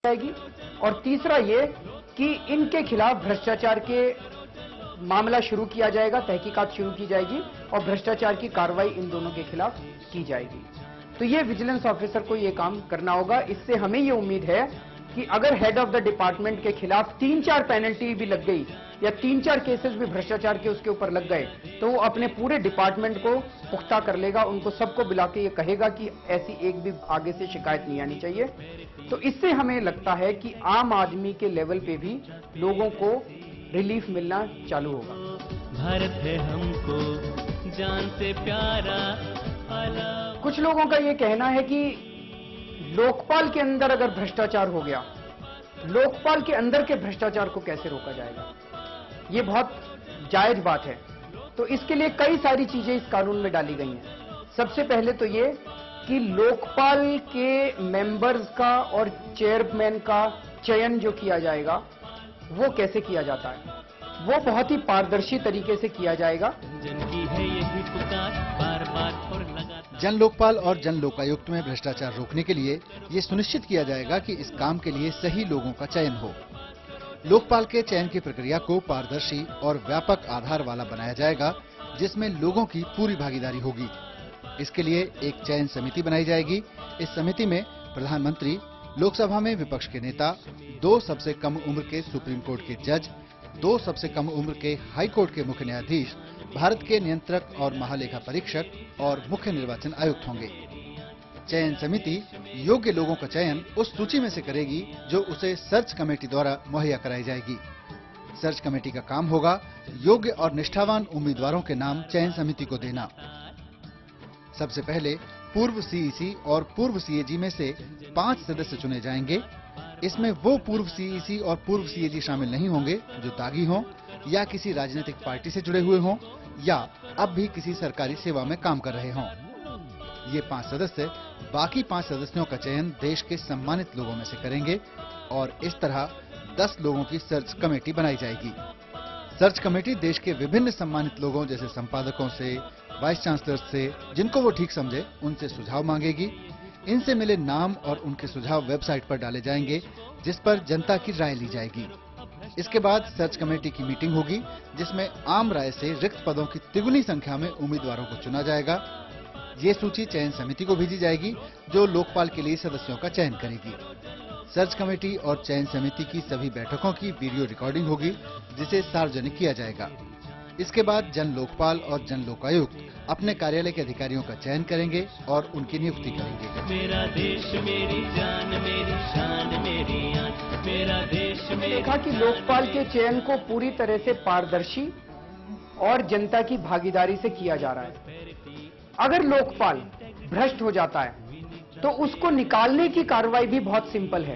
जाएगी। और तीसरा ये कि इनके खिलाफ भ्रष्टाचार के मामला शुरू किया जाएगा, तहकीकात शुरू की जाएगी और भ्रष्टाचार की कार्रवाई इन दोनों के खिलाफ की जाएगी। तो ये विजिलेंस ऑफिसर को ये काम करना होगा। इससे हमें ये उम्मीद है कि अगर हेड ऑफ द डिपार्टमेंट के खिलाफ 3-4 पेनल्टी भी लग गई या 3-4 केसेस भी भ्रष्टाचार के उसके ऊपर लग गए, तो वो अपने पूरे डिपार्टमेंट को पुख्ता कर लेगा, उनको सबको बुला के ये कहेगा कि ऐसी एक भी आगे से शिकायत नहीं आनी चाहिए। तो इससे हमें लगता है कि आम आदमी के लेवल पे भी लोगों को रिलीफ मिलना चालू होगा। भारत है हमको जान से प्यारा। कुछ लोगों का यह कहना है कि लोकपाल के अंदर अगर भ्रष्टाचार हो गया, लोकपाल के अंदर के भ्रष्टाचार को कैसे रोका जाएगा? ये बहुत जायज बात है। तो इसके लिए कई सारी चीजें इस कानून में डाली गई हैं। सबसे पहले तो ये कि लोकपाल के मेंबर्स का और चेयरमैन का चयन जो किया जाएगा वो कैसे किया जाता है, वो बहुत ही पारदर्शी तरीके से किया जाएगा। जन की है यही पुकार, बार बार और लगातार। जन लोकपाल और जन लोकायुक्त में भ्रष्टाचार रोकने के लिए ये सुनिश्चित किया जाएगा कि इस काम के लिए सही लोगों का चयन हो। लोकपाल के चयन की प्रक्रिया को पारदर्शी और व्यापक आधार वाला बनाया जाएगा, जिसमें लोगों की पूरी भागीदारी होगी। इसके लिए एक चयन समिति बनाई जाएगी। इस समिति में प्रधानमंत्री, लोकसभा में विपक्ष के नेता, 2 सबसे कम उम्र के सुप्रीम कोर्ट के जज, 2 सबसे कम उम्र के हाई कोर्ट के मुख्य न्यायाधीश, भारत के नियंत्रक और महालेखा परीक्षक और मुख्य निर्वाचन आयुक्त होंगे। चयन समिति योग्य लोगों का चयन उस सूची में से करेगी जो उसे सर्च कमेटी द्वारा मुहैया कराई जाएगी। सर्च कमेटी का काम होगा योग्य और निष्ठावान उम्मीदवारों के नाम चयन समिति को देना। सबसे पहले पूर्व सीईसी और पूर्व सीएजी में से 5 सदस्य चुने जाएंगे। इसमें वो पूर्व सीईसी और पूर्व सीएजी शामिल नहीं होंगे जो दागी हों या किसी राजनीतिक पार्टी से जुड़े हुए हों या अब भी किसी सरकारी सेवा में काम कर रहे हों। ये 5 सदस्य बाकी 5 सदस्यों का चयन देश के सम्मानित लोगों में से करेंगे और इस तरह 10 लोगों की सर्च कमेटी बनाई जाएगी। सर्च कमेटी देश के विभिन्न सम्मानित लोगों जैसे संपादकों से, वाइस चांसलर से, जिनको वो ठीक समझे, उनसे सुझाव मांगेगी। इनसे मिले नाम और उनके सुझाव वेबसाइट पर डाले जाएंगे, जिस पर जनता की राय ली जाएगी। इसके बाद सर्च कमेटी की मीटिंग होगी, जिसमें आम राय से रिक्त पदों की तिगुनी संख्या में उम्मीदवारों को चुना जाएगा। ये सूची चयन समिति को भेजी जाएगी, जो लोकपाल के लिए सदस्यों का चयन करेगी। सर्च कमेटी और चयन समिति की सभी बैठकों की वीडियो रिकॉर्डिंग होगी, जिसे सार्वजनिक किया जाएगा। इसके बाद जन लोकपाल और जन लोकायुक्त अपने कार्यालय के अधिकारियों का चयन करेंगे और उनकी नियुक्ति करेंगे। मेरा देश मेरी जान, मेरी शान, मेरी आन, मेरा देश मेरी। देखा कि लोकपाल के चयन को पूरी तरह से पारदर्शी और जनता की भागीदारी से किया जा रहा है। अगर लोकपाल भ्रष्ट हो जाता है तो उसको निकालने की कार्रवाई भी बहुत सिंपल है।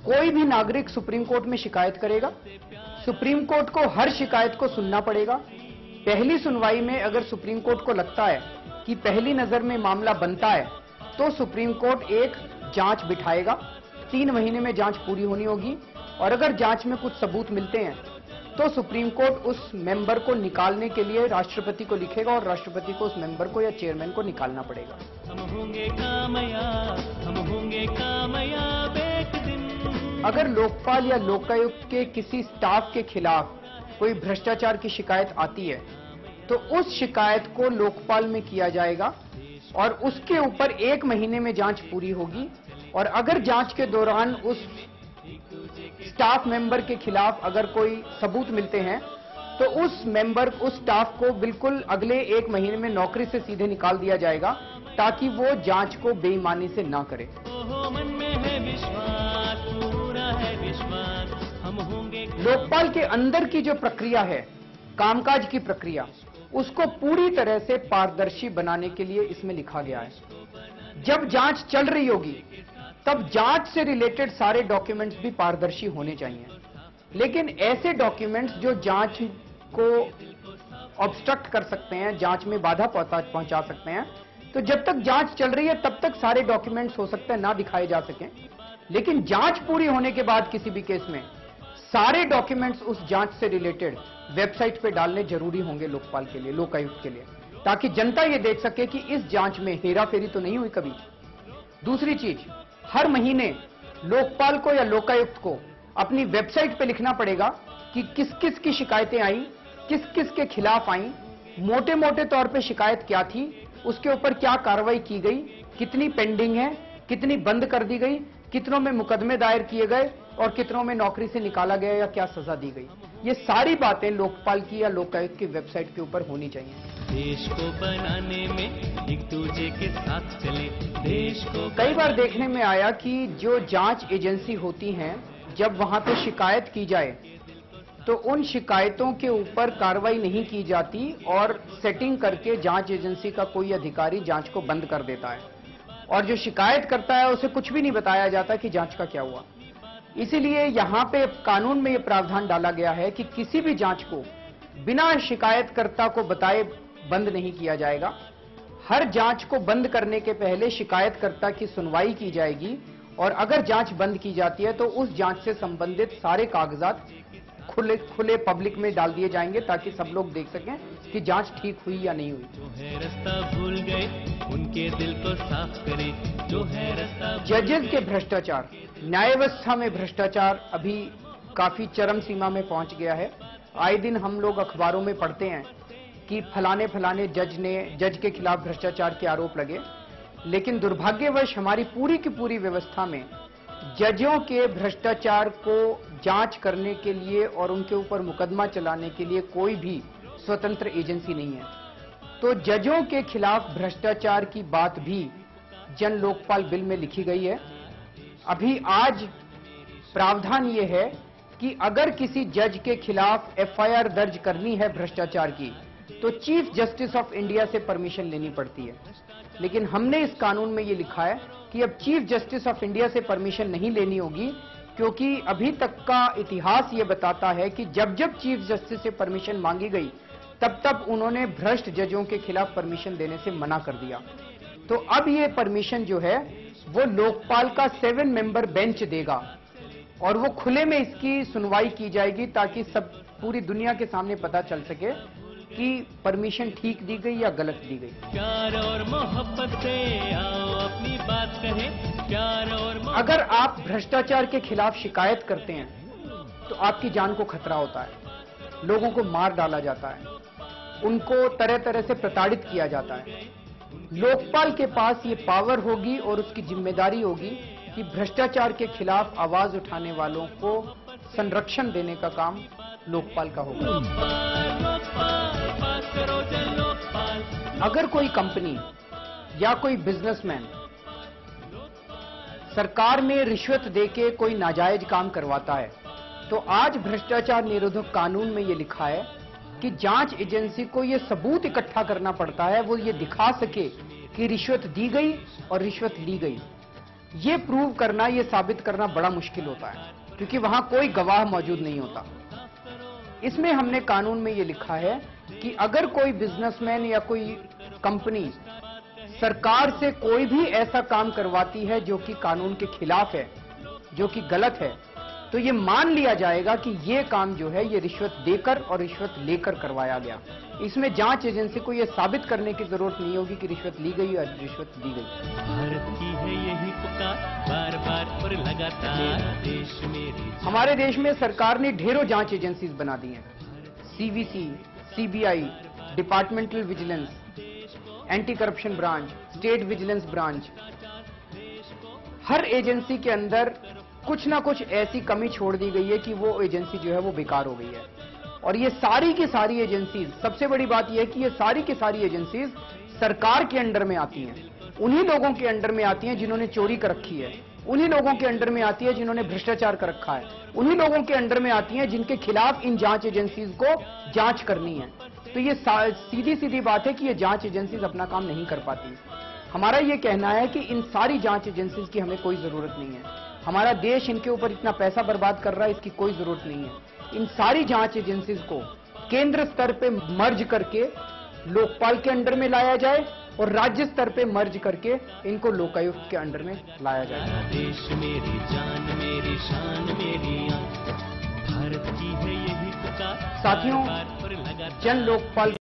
कोई भी नागरिक सुप्रीम कोर्ट में शिकायत करेगा, सुप्रीम कोर्ट को हर शिकायत को सुनना पड़ेगा। पहली सुनवाई में अगर सुप्रीम कोर्ट को लगता है कि पहली नजर में मामला बनता है, तो सुप्रीम कोर्ट एक जांच बिठाएगा। 3 महीने में जांच पूरी होनी होगी और अगर जांच में कुछ सबूत मिलते हैं तो सुप्रीम कोर्ट उस मेंबर को निकालने के लिए राष्ट्रपति को लिखेगा और राष्ट्रपति को उस मेंबर को या चेयरमैन को निकालना पड़ेगा। हम होंगे कामयाब, हम होंगे कामयाब एक दिन। अगर लोकपाल या लोकायुक्त के किसी स्टाफ के खिलाफ कोई भ्रष्टाचार की शिकायत आती है तो उस शिकायत को लोकपाल में किया जाएगा और उसके ऊपर 1 महीने में जांच पूरी होगी। और अगर जांच के दौरान उस स्टाफ मेंबर के खिलाफ अगर कोई सबूत मिलते हैं तो उस मेंबर, उस स्टाफ को बिल्कुल अगले 1 महीने में नौकरी से सीधे निकाल दिया जाएगा, ताकि वो जांच को बेईमानी से ना करे। मन में है विश्वास, पूरा है विश्वास, हम होंगे। लोकपाल के अंदर की जो प्रक्रिया है, कामकाज की प्रक्रिया, उसको पूरी तरह से पारदर्शी बनाने के लिए इसमें लिखा गया है। जब जांच चल रही होगी तब जांच से रिलेटेड सारे डॉक्यूमेंट्स भी पारदर्शी होने चाहिए, लेकिन ऐसे डॉक्यूमेंट्स जो जांच को ऑब्स्ट्रक्ट कर सकते हैं, जांच में बाधा पहुंचा सकते हैं, तो जब तक जांच चल रही है तब तक सारे डॉक्यूमेंट्स हो सकते हैं ना दिखाए जा सकें। लेकिन जांच पूरी होने के बाद किसी भी केस में सारे डॉक्यूमेंट्स उस जांच से रिलेटेड वेबसाइट पे डालने जरूरी होंगे लोकपाल के लिए, लोकायुक्त के लिए, ताकि जनता ये देख सके कि इस जांच में हेराफेरी तो नहीं हुई कभी। दूसरी चीज, हर महीने लोकपाल को या लोकायुक्त को अपनी वेबसाइट पे लिखना पड़ेगा कि किस किस की शिकायतें आई, किस किस के खिलाफ आई, मोटे मोटे तौर पे शिकायत क्या थी, उसके ऊपर क्या कार्रवाई की गई, कितनी पेंडिंग है, कितनी बंद कर दी गई, कितनों में मुकदमे दायर किए गए और कितनों में नौकरी से निकाला गया या क्या सजा दी गई। ये सारी बातें लोकपाल की या लोकायुक्त की वेबसाइट के ऊपर होनी चाहिए। देश को बनाने में एक दूसरे के साथ चले, देश को कई बार देखने में आया कि जो जांच एजेंसी होती हैं, जब वहां पे शिकायत की जाए तो उन शिकायतों के ऊपर कार्रवाई नहीं की जाती और सेटिंग करके जांच एजेंसी का कोई अधिकारी जांच को बंद कर देता है और जो शिकायत करता है उसे कुछ भी नहीं बताया जाता कि जांच का क्या हुआ। इसीलिए यहां पे कानून में यह प्रावधान डाला गया है कि किसी भी जांच को बिना शिकायतकर्ता को बताए बंद नहीं किया जाएगा। हर जांच को बंद करने के पहले शिकायतकर्ता की सुनवाई की जाएगी और अगर जांच बंद की जाती है तो उस जांच से संबंधित सारे कागजात खुले पब्लिक में डाल दिए जाएंगे ताकि सब लोग देख सकें कि जांच ठीक हुई या नहीं हुई। जो है रास्ता भूल गए उनके दिल को साफ करें, जो है रास्ता जजेस के भ्रष्टाचार, न्याय व्यवस्था में भ्रष्टाचार अभी काफी चरम सीमा में पहुंच गया है। आए दिन हम लोग अखबारों में पढ़ते हैं कि फलाने जज के खिलाफ भ्रष्टाचार के आरोप लगे, लेकिन दुर्भाग्यवश हमारी पूरी की पूरी व्यवस्था में जजों के भ्रष्टाचार को जांच करने के लिए और उनके ऊपर मुकदमा चलाने के लिए कोई भी स्वतंत्र एजेंसी नहीं है। तो जजों के खिलाफ भ्रष्टाचार की बात भी जन लोकपाल बिल में लिखी गई है। अभी आज प्रावधान ये है कि अगर किसी जज के खिलाफ एफआईआर दर्ज करनी है भ्रष्टाचार की तो चीफ जस्टिस ऑफ इंडिया से परमिशन लेनी पड़ती है, लेकिन हमने इस कानून में ये लिखा है कि अब चीफ जस्टिस ऑफ इंडिया से परमिशन नहीं लेनी होगी, क्योंकि अभी तक का इतिहास ये बताता है कि जब जब चीफ जस्टिस से परमिशन मांगी गई तब तब उन्होंने भ्रष्ट जजों के खिलाफ परमिशन देने से मना कर दिया। तो अब ये परमिशन जो है वो लोकपाल का 7 मेंबर बेंच देगा और वो खुले में इसकी सुनवाई की जाएगी ताकि सब पूरी दुनिया के सामने पता चल सके कि परमिशन ठीक दी गई या गलत दी गई। प्यार और मोहब्बत से आओ अपनी बात कहें, प्यार और अगर आप भ्रष्टाचार के खिलाफ शिकायत करते हैं तो आपकी जान को खतरा होता है, लोगों को मार डाला जाता है, उनको तरह तरह से प्रताड़ित किया जाता है। लोकपाल के पास ये पावर होगी और उसकी जिम्मेदारी होगी कि भ्रष्टाचार के खिलाफ आवाज उठाने वालों को संरक्षण देने का काम लोकपाल का होगा। अगर कोई कंपनी या कोई बिजनेसमैन सरकार में रिश्वत देके कोई नाजायज काम करवाता है तो आज भ्रष्टाचार निरोधक कानून में यह लिखा है कि जांच एजेंसी को यह सबूत इकट्ठा करना पड़ता है, वो ये दिखा सके कि रिश्वत दी गई और रिश्वत ली गई। ये प्रूव करना, ये साबित करना बड़ा मुश्किल होता है क्योंकि वहां कोई गवाह मौजूद नहीं होता। इसमें हमने कानून में ये लिखा है कि अगर कोई बिजनेसमैन या कोई कंपनी सरकार से कोई भी ऐसा काम करवाती है जो कि कानून के खिलाफ है, जो कि गलत है, तो ये मान लिया जाएगा कि ये काम जो है ये रिश्वत देकर और रिश्वत लेकर करवाया गया। इसमें जांच एजेंसी को ये साबित करने की जरूरत नहीं होगी कि रिश्वत ली गई या रिश्वत दी गई। भारत की है यही पुकार, बार बार और लगातार, देश मेरी। हमारे देश में सरकार ने ढेरों जांच एजेंसीज बना दी हैं, CVC, CBI, departmental vigilance, anti corruption branch, state vigilance branch. हर एजेंसी के अंदर कुछ ना कुछ ऐसी कमी छोड़ दी गई है कि वो एजेंसी जो है वो बेकार हो गई है। और ये सारी की सारी एजेंसीज, सबसे बड़ी बात यह है कि ये सारी की सारी एजेंसीज सरकार के अंडर में आती हैं, उन्हीं लोगों के अंडर में आती हैं जिन्होंने चोरी कर रखी है, उन्हीं लोगों के अंडर में आती है जिन्होंने भ्रष्टाचार कर रखा है, उन्हीं लोगों के अंडर में आती हैं जिनके खिलाफ इन जांच एजेंसीज को जांच करनी है। तो ये सीधी सीधी बात है कि ये जांच एजेंसीज अपना काम नहीं कर पाती। हमारा ये कहना है कि इन सारी जांच एजेंसीज की हमें कोई जरूरत नहीं है। हमारा देश इनके ऊपर इतना पैसा बर्बाद कर रहा है, इसकी कोई जरूरत नहीं है। इन सारी जांच एजेंसीज को केंद्र स्तर पे मर्ज करके लोकपाल के अंडर में लाया जाए और राज्य स्तर पे मर्ज करके इनको लोकायुक्त के अंडर में लाया जाए। देश मेरी जान मेरी शान मेरी आन, भारत की है यही पुकार। साथियों, बार बार और लगातार। जन लोकपाल